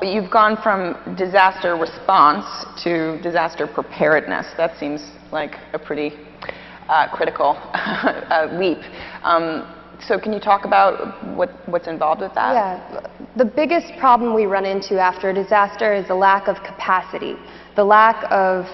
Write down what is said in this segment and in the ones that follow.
You've gone from disaster response to disaster preparedness. That seems like a pretty critical leap. So can you talk about what's involved with that? Yeah. The biggest problem we run into after a disaster is the lack of capacity, the lack of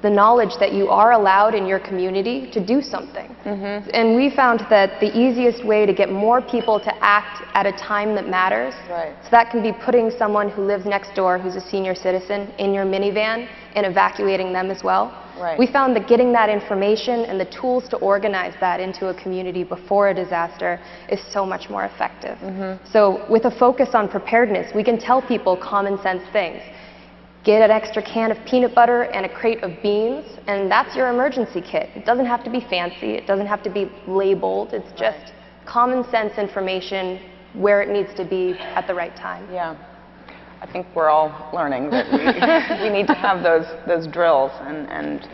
the knowledge that you are allowed in your community to do something. Mm-hmm. And we found that the easiest way to get more people to act at a time that matters, right. So that can be putting someone who lives next door who's a senior citizen in your minivan and evacuating them as well. Right. We found that getting that information and the tools to organize that into a community before a disaster is so much more effective. Mm-hmm. So with a focus on preparedness, we can tell people common sense things. Get an extra can of peanut butter and a crate of beans, and that's your emergency kit. It doesn't have to be fancy. It doesn't have to be labeled. It's just right. Common sense information where it needs to be at the right time. Yeah. I think we're all learning that we need to have those drills and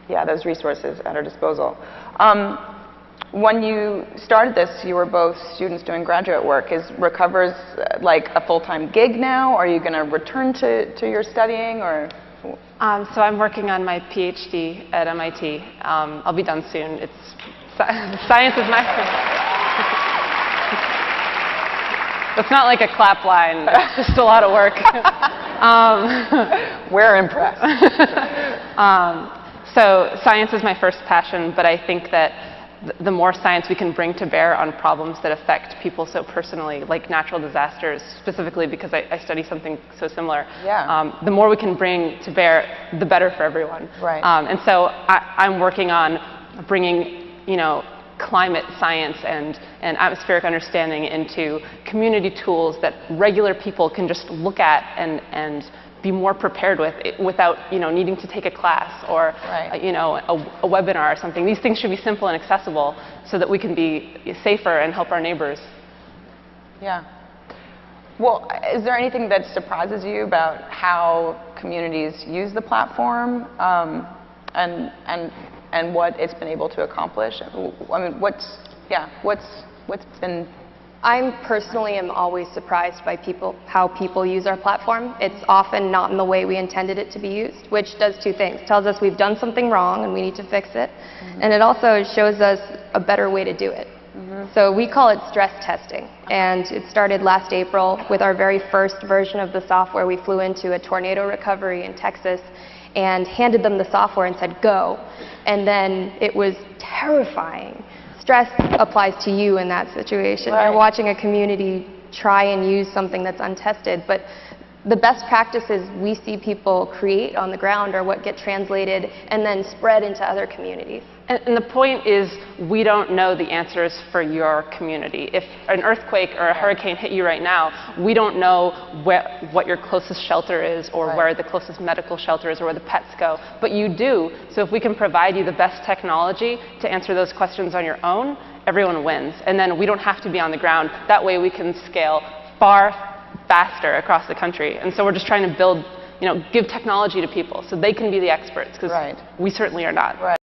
yeah, those resources at our disposal. When you started this, you were both students doing graduate work. Is Recovers like a full-time gig now? Are you going to return to your studying, or? So I'm working on my PhD at MIT. I'll be done soon. Science is my. It's not like a clap line. It's just a lot of work. We're impressed. So science is my first passion, but I think that the more science we can bring to bear on problems that affect people so personally, like natural disasters, specifically because I study something so similar, yeah. The more we can bring to bear, the better for everyone. Right. And so I'm working on bringing, climate science and atmospheric understanding into community tools that regular people can just look at and be more prepared with without needing to take a class or right. A webinar or something. These things should be simple and accessible so that we can be safer and help our neighbors. Yeah. Well, is there anything that surprises you about how communities use the platform and what it's been able to accomplish? I mean, what's been? I personally am always surprised by how people use our platform. It's often not in the way we intended it to be used, which does two things. It tells us we've done something wrong and we need to fix it. Mm-hmm. And it also shows us a better way to do it. Mm-hmm. So we call it stress testing. And it started last April with our very first version of the software. We flew into a tornado recovery in Texas and handed them the software and said, go. And then it was terrifying. Stress applies to you in that situation. Right. You're watching a community try and use something that's untested, but the best practices we see people create on the ground are what get translated and then spread into other communities. And the point is, we don't know the answers for your community. If an earthquake or a hurricane hit you right now, we don't know what your closest shelter is or right. where the closest medical shelter is or where the pets go. But you do. So if we can provide you the best technology to answer those questions on your own, everyone wins. And then we don't have to be on the ground. That way we can scale far faster across the country. And so we're just trying to build, give technology to people so they can be the experts, because right. we certainly are not. Right.